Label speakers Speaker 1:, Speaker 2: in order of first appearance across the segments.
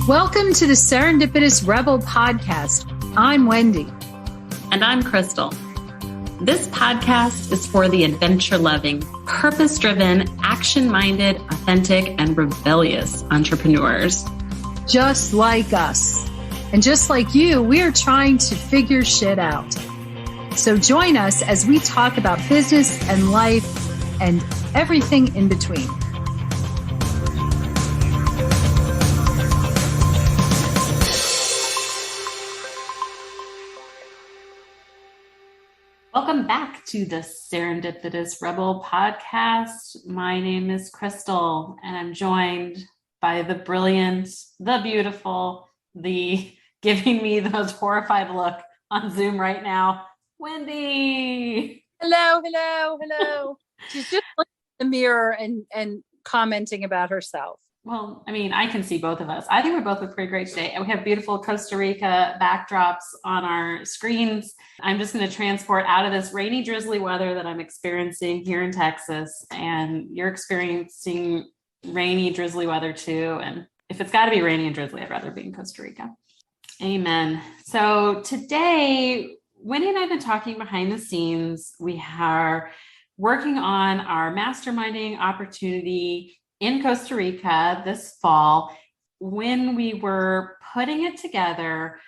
Speaker 1: Welcome to the Serendipitous Rebel podcast. I'm Wendy.
Speaker 2: And I'm Crystal. This podcast is for the adventure-loving, purpose-driven, action-minded, authentic, and rebellious entrepreneurs.
Speaker 1: Just like us. And just like you, we are trying to figure shit out. So join us as we talk about business and life and everything in between.
Speaker 2: Welcome back to the Serendipitous Rebel podcast. My name is Crystal, and I'm joined by the brilliant, the beautiful, the giving me the most horrified look on Zoom right now, Wendy.
Speaker 1: Hello. She's just looking in the mirror and commenting about herself.
Speaker 2: Well, I mean, I can see both of us. I think we both look pretty great today. And we have beautiful Costa Rica backdrops on our screens. I'm just going to transport out of this rainy, drizzly weather that I'm experiencing here in Texas. And you're experiencing rainy, drizzly weather too. And if it's got to be rainy and drizzly, I'd rather be in Costa Rica. Amen. So today, Wendy and I have been talking behind the scenes. We are working on our masterminding opportunity in Costa Rica this fall. When we were putting it together,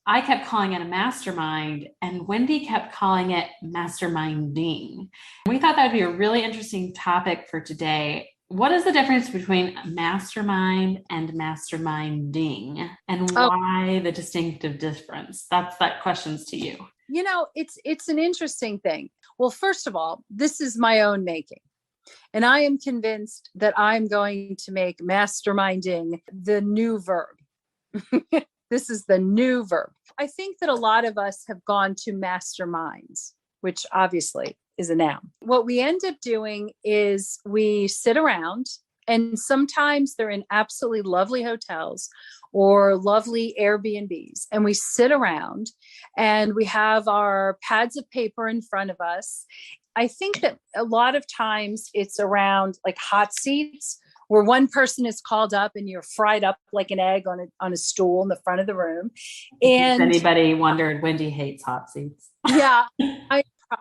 Speaker 2: I kept calling it a mastermind and Wendy kept calling it masterminding. We thought that would be a really interesting topic for today. What is the difference between mastermind and masterminding, and why the distinctive difference? That question's to you.
Speaker 1: You know, it's an interesting thing. Well, first of all, this is my own making. And I am convinced that I'm going to make masterminding the new verb. This is the new verb. I think that a lot of us have gone to masterminds, which obviously is a noun. What we end up doing is we sit around, and sometimes they're in absolutely lovely hotels or lovely Airbnbs. And we sit around and we have our pads of paper in front of us. I think that a lot of times it's around like hot seats where one person is called up and you're fried up like an egg on a stool in the front of the room. And
Speaker 2: if anybody wondered, Wendy hates hot seats.
Speaker 1: Yeah,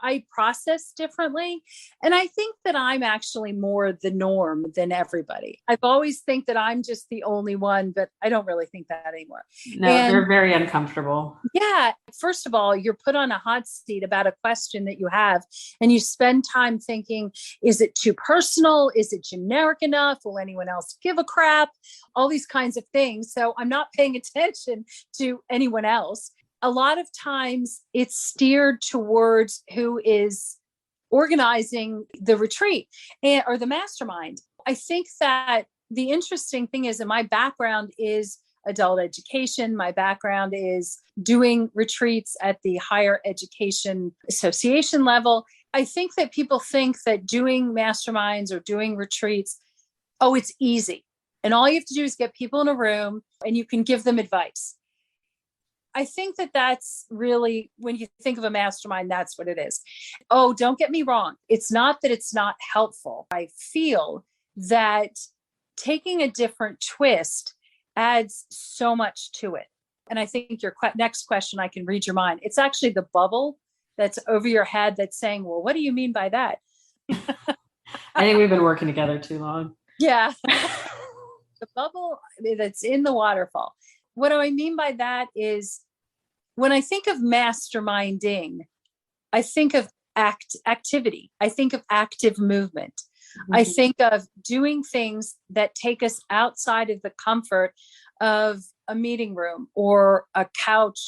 Speaker 1: I process differently. And I think that I'm actually more the norm than everybody. I've always think that I'm just the only one, but I don't really think that anymore.
Speaker 2: No, they're very uncomfortable.
Speaker 1: Yeah. First of all, you're put on a hot seat about a question that you have, and you spend time thinking, is it too personal? Is it generic enough? Will anyone else give a crap? All these kinds of things. So I'm not paying attention to anyone else. A lot of times it's steered towards who is organizing the retreat or the mastermind. I think that the interesting thing is that my background is adult education. My background is doing retreats at the higher education association level. I think that people think that doing masterminds or doing retreats, it's easy. And all you have to do is get people in a room and you can give them advice. I think that that's really, when you think of a mastermind, that's what it is. Oh, don't get me wrong. It's not that it's not helpful. I feel that taking a different twist adds so much to it. And I think your next question, I can read your mind. It's actually the bubble that's over your head that's saying, well, what do you mean by that?
Speaker 2: I think we've been working together too long.
Speaker 1: Yeah. The bubble that's in the waterfall. What do I mean by that is, when I think of masterminding, I think of activity. I think of active movement. Mm-hmm. I think of doing things that take us outside of the comfort of a meeting room or a couch,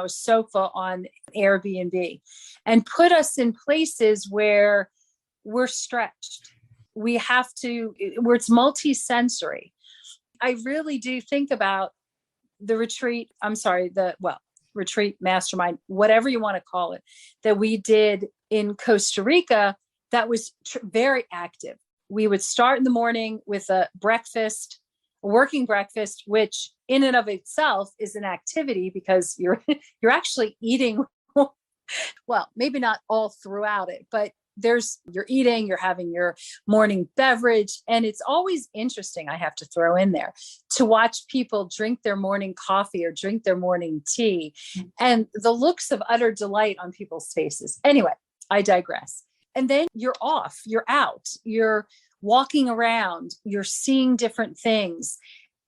Speaker 1: sofa on Airbnb, and put us in places where we're stretched. Where it's multisensory. I really do think about the retreat. Retreat, mastermind, whatever you want to call it, that we did in Costa Rica, that was very active. We would start in the morning with a working breakfast, which in and of itself is an activity because you're actually eating, well, maybe not all throughout it, but you're eating, you're having your morning beverage. And it's always interesting, I have to throw in there, to watch people drink their morning coffee or drink their morning tea and the looks of utter delight on people's faces. Anyway, I digress. And then you're off, you're out, you're walking around, you're seeing different things.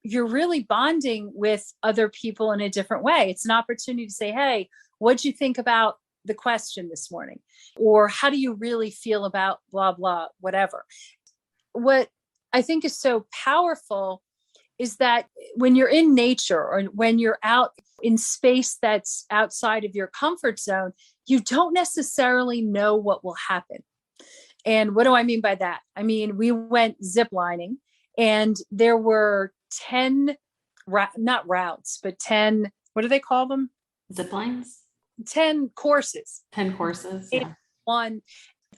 Speaker 1: You're really bonding with other people in a different way. It's an opportunity to say, hey, what'd you think about the question this morning? Or how do you really feel about blah, blah, whatever? What I think is so powerful is that when you're in nature or when you're out in space that's outside of your comfort zone, you don't necessarily know what will happen. And what do I mean by that? I mean, we went zip lining and there were 10, not routes, but 10, what do they call them?
Speaker 2: Zip lines?
Speaker 1: 10 courses.
Speaker 2: 10 courses. Yeah.
Speaker 1: One,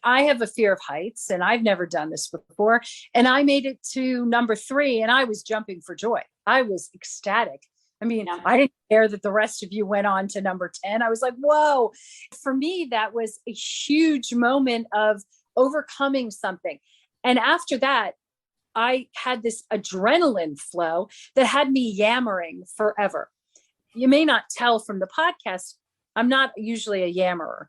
Speaker 1: I have a fear of heights and I've never done this before. And I made it to number 3 and I was jumping for joy. I was ecstatic. I mean, I didn't care that the rest of you went on to number 10. I was like, whoa. For me, that was a huge moment of overcoming something. And after that, I had this adrenaline flow that had me yammering forever. You may not tell from the podcast, I'm not usually a yammerer.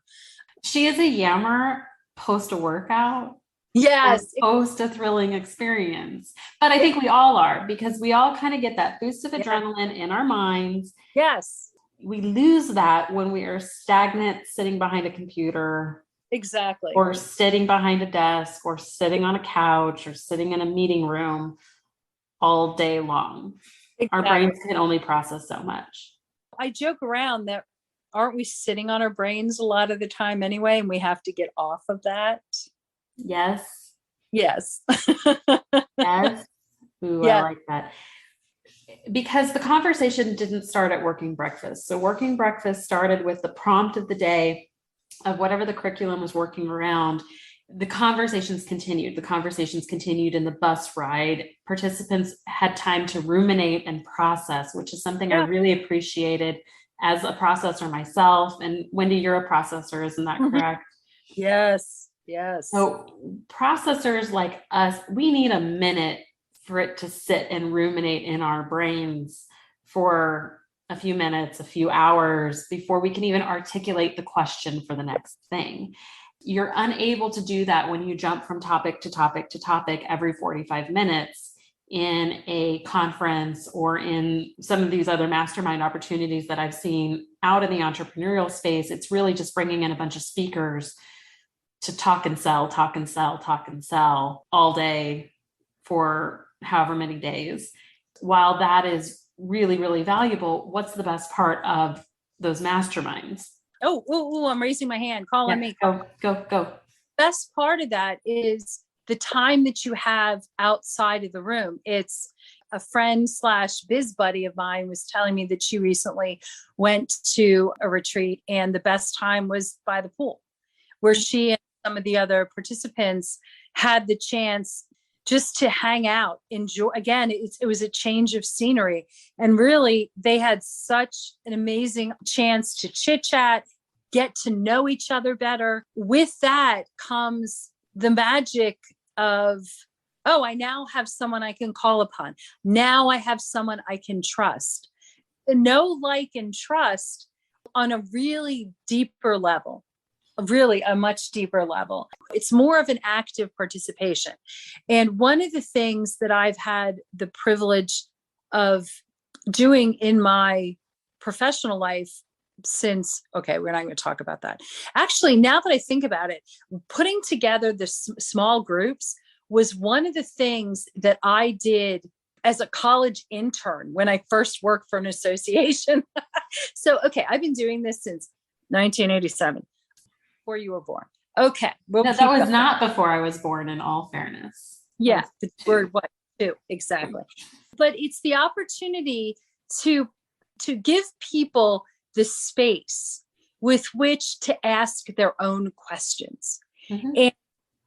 Speaker 2: She is a yammer post a workout.
Speaker 1: Yes.
Speaker 2: Post a thrilling experience. But I think we all are, because we all kind of get that boost of adrenaline in our minds.
Speaker 1: Yes.
Speaker 2: We lose that when we are stagnant, sitting behind a computer.
Speaker 1: Exactly.
Speaker 2: Or sitting behind a desk or sitting on a couch or sitting in a meeting room all day long. Exactly. Our brains can only process so much.
Speaker 1: I joke around that aren't we sitting on our brains a lot of the time anyway, and we have to get off of that?
Speaker 2: Yes.
Speaker 1: Yes.
Speaker 2: Yes. Ooh, yeah. I like that. Because the conversation didn't start at working breakfast. So working breakfast started with the prompt of the day of whatever the curriculum was working around. The conversations continued. The conversations continued in the bus ride. Participants had time to ruminate and process, which is something I really appreciated as a processor myself. And Wendy, you're a processor, isn't that correct?
Speaker 1: Yes. Yes.
Speaker 2: So processors like us, we need a minute for it to sit and ruminate in our brains for a few minutes, a few hours before we can even articulate the question for the next thing. You're unable to do that when you jump from topic to topic to topic every 45 minutes in a conference or in some of these other mastermind opportunities that I've seen out in the entrepreneurial space. It's really just bringing in a bunch of speakers to talk and sell, talk and sell, talk and sell all day for however many days. While that is really, really valuable, what's the best part of those masterminds?
Speaker 1: Oh, I'm raising my hand. Call on me.
Speaker 2: Go.
Speaker 1: Best part of that is the time that you have outside of the room. It's a friend / biz buddy of mine was telling me that she recently went to a retreat and the best time was by the pool, where she and some of the other participants had the chance just to hang out, enjoy. Again, it was a change of scenery. And really, they had such an amazing chance to chit chat, get to know each other better. With that comes the magic of, oh, I now have someone I can call upon. Now I have someone I can trust. Know, like, and trust on a really deeper level. Really a much deeper level. It's more of an active participation. And one of the things that I've had the privilege of doing in my professional life since, okay, we're not going to talk about that. Actually, now that I think about it, putting together the small groups was one of the things that I did as a college intern when I first worked for an association. So, okay, I've been doing this since 1987. Before you were born. Okay.
Speaker 2: No, that was not before I was born, in all fairness.
Speaker 1: Yeah. The word what? 2. Exactly. But it's the opportunity to give people the space with which to ask their own questions. Mm-hmm. And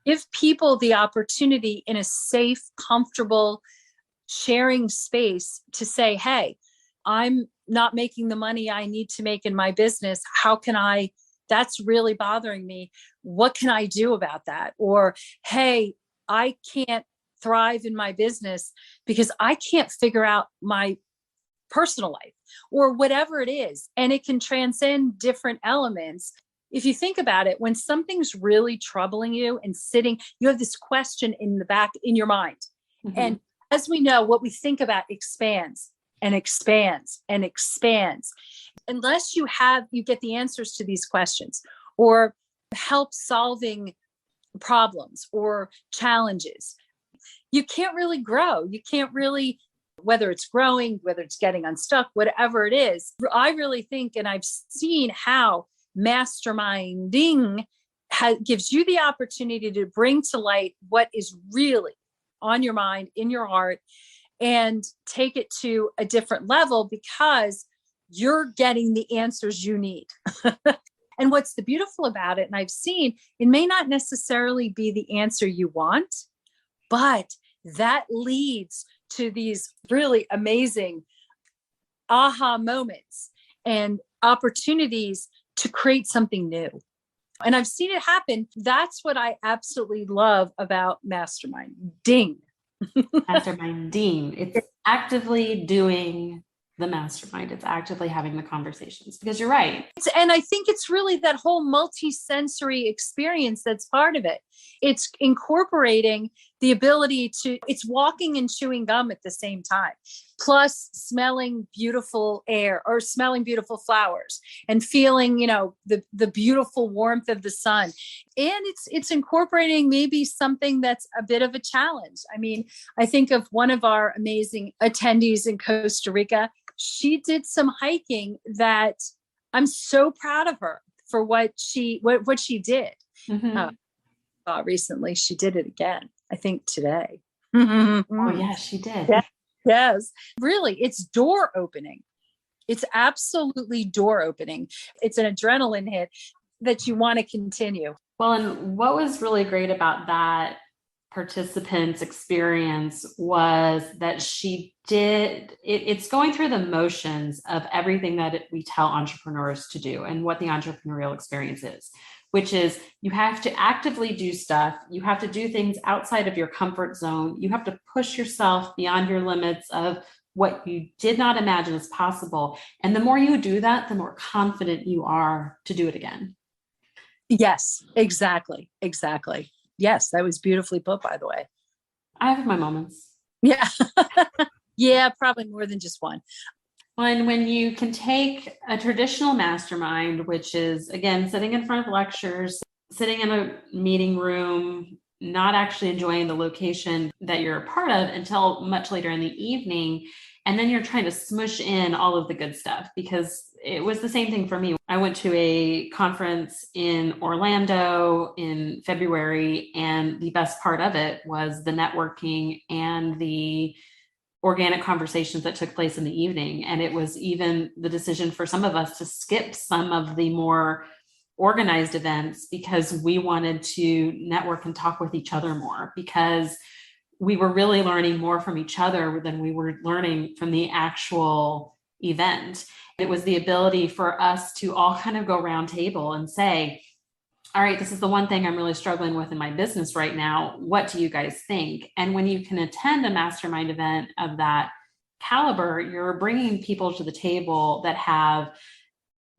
Speaker 1: give people the opportunity in a safe, comfortable, sharing space to say, hey, I'm not making the money I need to make in my business. How can I? That's really bothering me. what can I do about that? Or, hey, I can't thrive in my business because I can't figure out my personal life, or whatever it is. And it can transcend different elements. If you think about it, when something's really troubling you and sitting, you have this question in the back in your mind.
Speaker 2: Mm-hmm.
Speaker 1: And as we know, what we think about expands and expands and expands. Unless you get the answers to these questions or help solving problems or challenges, you can't really grow. You can't really, whether it's growing, whether it's getting unstuck, whatever it is. I really think, and I've seen how masterminding gives you the opportunity to bring to light what is really on your mind, in your heart, and take it to a different level because you're getting the answers you need. And what's the beautiful about it, and I've seen, it may not necessarily be the answer you want, but that leads to these really amazing aha moments and opportunities to create something new. And I've seen it happen. That's what I absolutely love about masterminding.
Speaker 2: Masterminding. It's actively doing the mastermind. It's actively having the conversations, because you're right.
Speaker 1: And I think it's really that whole multisensory experience that's part of it. It's incorporating the ability it's walking and chewing gum at the same time, plus smelling beautiful air or smelling beautiful flowers and feeling, the beautiful warmth of the sun. And it's incorporating maybe something that's a bit of a challenge. I mean, I think of one of our amazing attendees in Costa Rica. She did some hiking that I'm so proud of her for what she did.
Speaker 2: Mm-hmm.
Speaker 1: Recently, she did it again. I think today.
Speaker 2: Oh yeah, she did.
Speaker 1: Yeah. Yes, really, it's door opening. It's absolutely door opening. It's an adrenaline hit that you want to continue.
Speaker 2: Well, and what was really great about that participant's experience was that she did it's going through the motions of everything that we tell entrepreneurs to do and what the entrepreneurial experience is, which is you have to actively do stuff. You have to do things outside of your comfort zone. You have to push yourself beyond your limits of what you did not imagine is possible. And the more you do that, the more confident you are to do it again.
Speaker 1: Yes, exactly. Exactly. Yes, that was beautifully put, by the way.
Speaker 2: I have my moments.
Speaker 1: Yeah. Yeah, probably more than just one.
Speaker 2: When you can take a traditional mastermind, which is, again, sitting in front of lectures, sitting in a meeting room, not actually enjoying the location that you're a part of until much later in the evening, and then you're trying to smush in all of the good stuff, because it was the same thing for me. I went to a conference in Orlando in February, and the best part of it was the networking and the organic conversations that took place in the evening. And it was even the decision for some of us to skip some of the more organized events because we wanted to network and talk with each other more, because we were really learning more from each other than we were learning from the actual event. It was the ability for us to all kind of go round table and say, all right, this is the one thing I'm really struggling with in my business right now. What do you guys think? And when you can attend a mastermind event of that caliber, you're bringing people to the table that have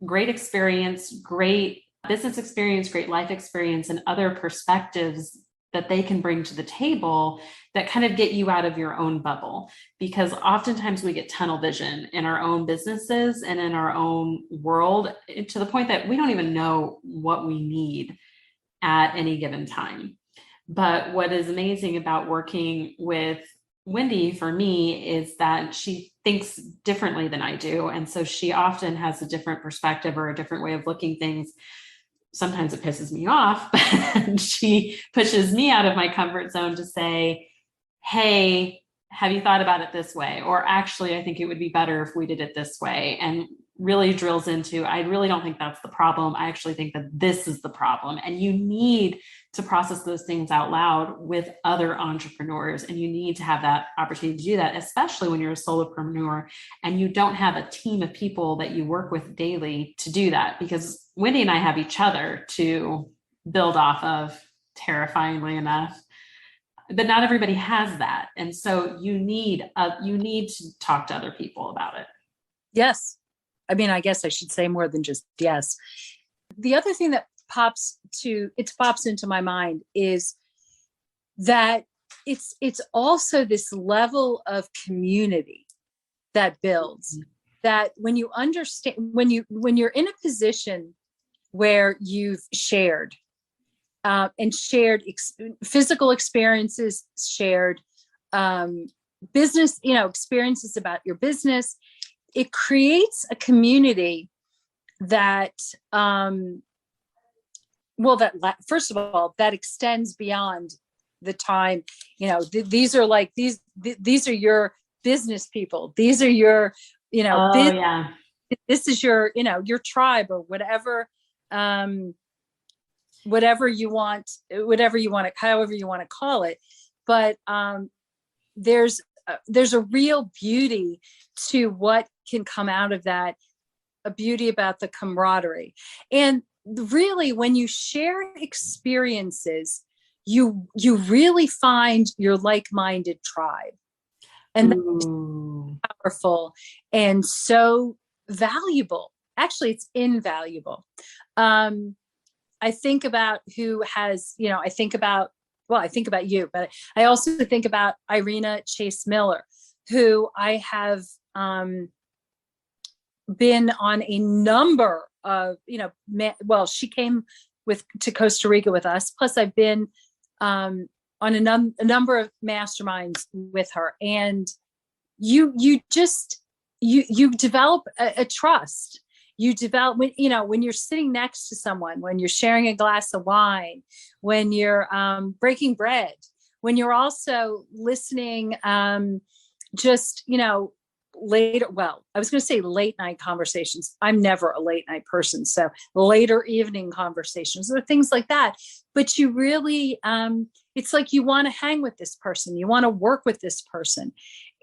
Speaker 2: great experience, great business experience, great life experience, and other perspectives that they can bring to the table that kind of get you out of your own bubble. Because oftentimes we get tunnel vision in our own businesses and in our own world to the point that we don't even know what we need at any given time. But what is amazing about working with Wendy for me is that she thinks differently than I do. And so she often has a different perspective or a different way of looking things. Sometimes it pisses me off, but she pushes me out of my comfort zone to say, hey, have you thought about it this way? Or actually, I think it would be better if we did it this way. And really drills into, I really don't think that's the problem. I actually think that this is the problem. And you need to process those things out loud with other entrepreneurs. And you need to have that opportunity to do that, especially when you're a solopreneur and you don't have a team of people that you work with daily to do that. Because Wendy and I have each other to build off of, terrifyingly enough. But not everybody has that. And so you need to talk to other people about it.
Speaker 1: Yes. I mean, I guess I should say more than just yes. The other thing that pops into my mind is that it's also this level of community that builds, that when you understand, when you're in a position where you've shared and shared physical experiences, shared business, experiences about your business, it creates a community that, first of all, that extends beyond the time. These are your business people. These are your, this is your, your tribe or whatever. Whatever you want, however you want to call it. But there's a real beauty to what can come out of that, a beauty about the camaraderie. And really, when you share experiences, you really find your like-minded tribe. And that's powerful and so valuable. Actually, it's invaluable. I think about who has, I think about you, but I also think about Irina Chase Miller, who I have been on a number of, she came to Costa Rica with us. Plus I've been on a number of masterminds with her, and you develop a trust. You develop, when you're sitting next to someone, when you're sharing a glass of wine, when you're breaking bread, when you're also listening, later, well, I was going to say late night conversations. I'm never a late night person. So later evening conversations or things like that. But you really, it's like you want to hang with this person. You want to work with this person.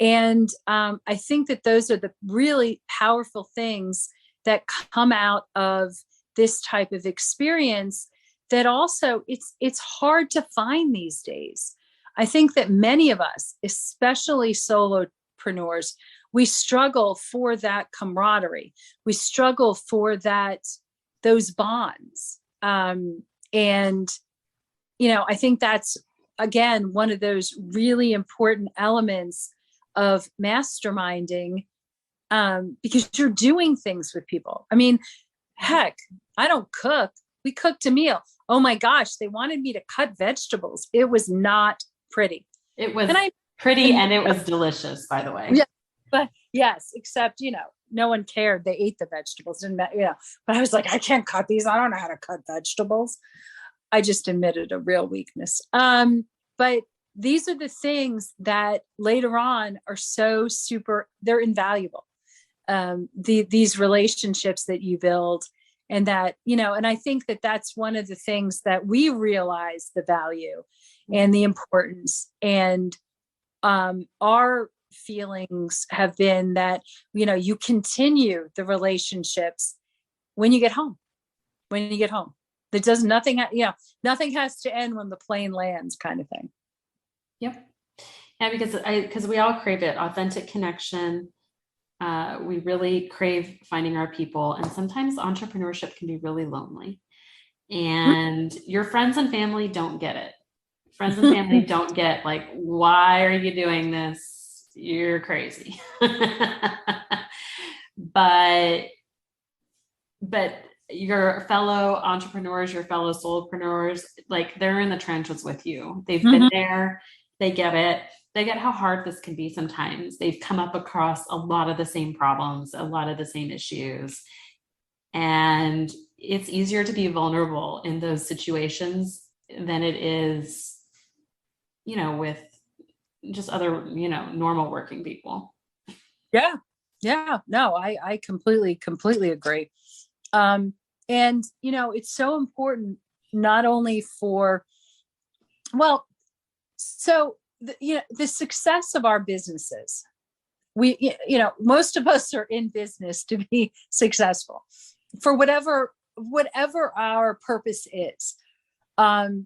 Speaker 1: And I think that those are the really powerful things that come out of this type of experience, that also it's hard to find these days. I think that many of us, especially solopreneurs, we struggle for that camaraderie. We struggle for those bonds. I think that's, again, one of those really important elements of masterminding, because you're doing things with people. I mean, heck, I don't cook. We cooked a meal. Oh my gosh, they wanted me to cut vegetables. It was not pretty.
Speaker 2: It was pretty and it was delicious, by the way.
Speaker 1: Yeah, but yes, except, no one cared. They ate the vegetables, but I was like, I can't cut these. I don't know how to cut vegetables. I just admitted a real weakness. But these are the things that later on are so they're invaluable. These relationships that you build, and that, and I think that that's one of the things that we realize the value and the importance. And our feelings have been that, you continue the relationships when you get home. Nothing has to end when the plane lands, kind of thing.
Speaker 2: Yep. Yeah, because we all crave it, authentic connection. We really crave finding our people, and sometimes entrepreneurship can be really lonely, and your friends and family don't get it. Friends and family don't get, like, why are you doing this? You're crazy. But your fellow entrepreneurs, your fellow solopreneurs, like, they're in the trenches with you. They've been there. They get it. They get how hard this can be sometimes. They've come up across a lot of the same problems, a lot of the same issues. And it's easier to be vulnerable in those situations than it is, with just other, normal working people.
Speaker 1: Yeah. Yeah. No, I completely agree. And, it's so important, not only for, the success of our businesses. We, most of us are in business to be successful for whatever our purpose is. And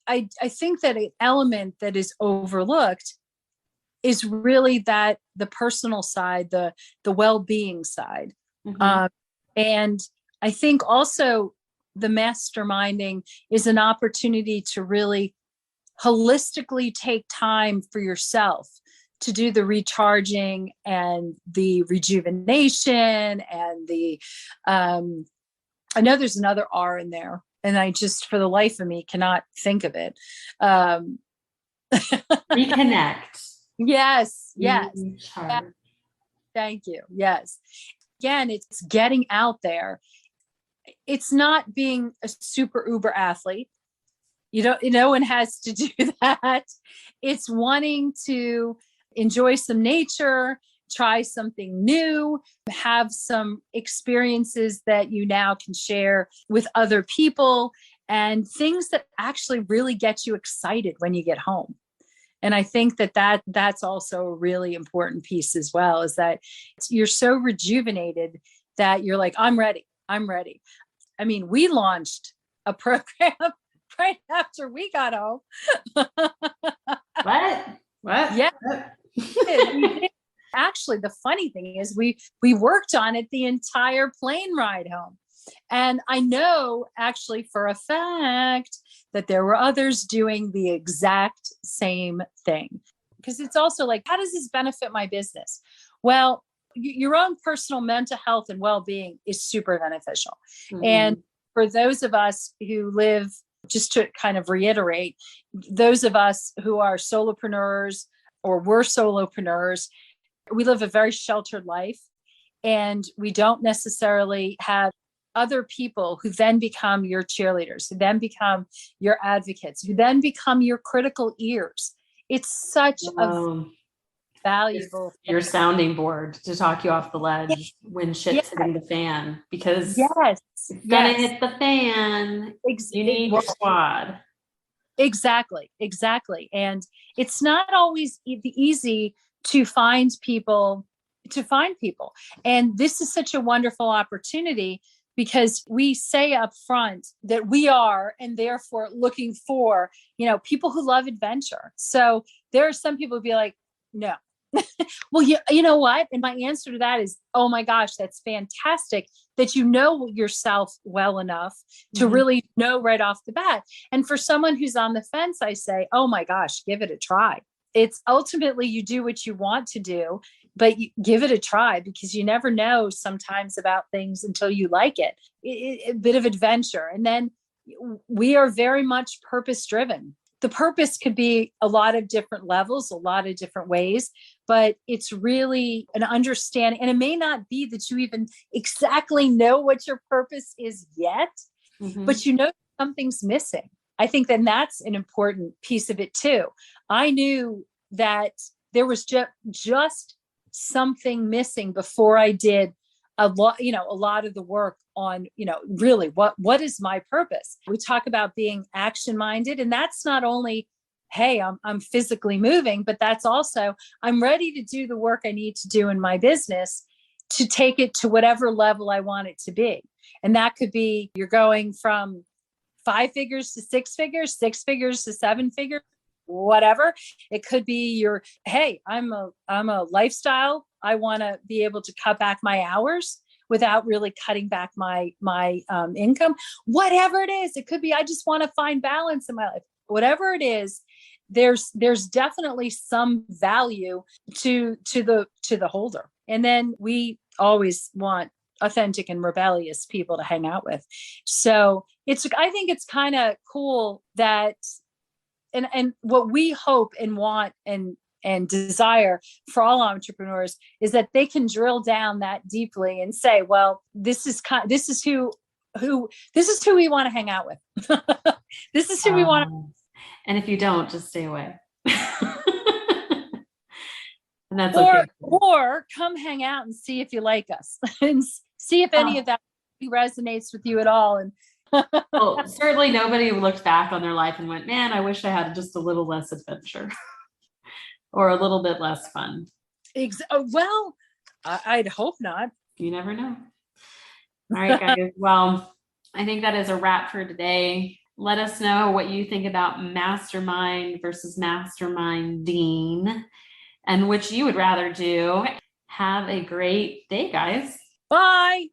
Speaker 1: I think that an element that is overlooked is really that the personal side, the well-being side.
Speaker 2: Mm-hmm.
Speaker 1: And I think also the masterminding is an opportunity to really holistically take time for yourself to do the recharging and the rejuvenation and the, I know there's another R in there, and I just, for the life of me, cannot think of it.
Speaker 2: Reconnect.
Speaker 1: Yes.
Speaker 2: Recharge.
Speaker 1: Thank you. Yes. Again, it's getting out there. It's not being a super uber athlete. No one has to do that. It's wanting to enjoy some nature, try something new, have some experiences that you now can share with other people, and things that actually really get you excited when you get home. And I think that's also a really important piece as well, is that you're so rejuvenated that you're like, I'm ready. I mean, we launched a program right after we got home.
Speaker 2: What?
Speaker 1: Yeah. We did. Actually, the funny thing is we worked on it the entire plane ride home. And I know actually for a fact that there were others doing the exact same thing. Because it's also like, how does this benefit my business? Well, your own personal mental health and well-being is super beneficial. Mm-hmm. And for those of us who live, just to kind of reiterate, those of us who are solopreneurs or were solopreneurs, we live a very sheltered life, and we don't necessarily have other people who then become your cheerleaders, who then become your advocates, who then become your critical ears. It's such a valuable
Speaker 2: your sounding board to talk you off the ledge when shit's hitting the fan, because it's gonna hit the fan. You need your squad.
Speaker 1: Exactly. And it's not always easy to find people. And this is such a wonderful opportunity, because we say up front that we are, and therefore looking for, people who love adventure. So there are some people who be like, no. Well, you know what? And my answer to that is, oh my gosh, that's fantastic that you know yourself well enough to really know right off the bat. And for someone who's on the fence, I say, oh my gosh, give it a try. It's ultimately, you do what you want to do, but you give it a try, because you never know sometimes about things until you like it. A bit of adventure. And then we are very much purpose driven. The purpose could be a lot of different levels, a lot of different ways, but it's really an understanding. And it may not be that you even exactly know what your purpose is yet, but something's missing. I think then that's an important piece of it too. I knew that there was just something missing before I did a lot of the work on, really what is my purpose? We talk about being action minded, and that's not only, hey, I'm physically moving, but that's also, I'm ready to do the work I need to do in my business to take it to whatever level I want it to be. And that could be, you're going from 5 figures to 6 figures, 6 figures to 7 figures, whatever. It could be hey, I'm a lifestyle. I want to be able to cut back my hours without really cutting back my income. Whatever it is, it could be, I just want to find balance in my life. Whatever it is, there's definitely some value to the holder. And then we always want authentic and rebellious people to hang out with. So I think it's kind of cool that, and what we hope and want and desire for all entrepreneurs is that they can drill down that deeply and say, well, this is who we want to hang out with. This is who we want to.
Speaker 2: And if you don't, just stay away. And that's
Speaker 1: or come hang out and see if you like us and see if any of that resonates with you at all. And
Speaker 2: well, certainly nobody looked back on their life and went, man, I wish I had just a little less adventure or a little bit less fun.
Speaker 1: Well, I'd hope not.
Speaker 2: You never know. All right, guys. Well, I think that is a wrap for today. Let us know what you think about mastermind versus masterminding and which you would rather do. Have a great day, guys.
Speaker 1: Bye.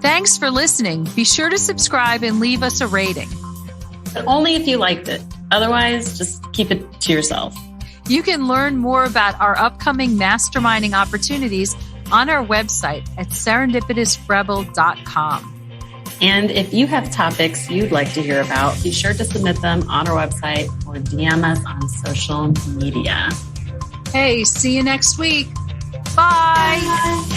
Speaker 1: Thanks for listening. Be sure to subscribe and leave us a rating.
Speaker 2: But only if you liked it. Otherwise, just keep it to yourself.
Speaker 1: You can learn more about our upcoming masterminding opportunities on our website at serendipitousrebel.com.
Speaker 2: And if you have topics you'd like to hear about, be sure to submit them on our website or DM us on social media.
Speaker 1: Hey, see you next week. Bye.
Speaker 2: Bye.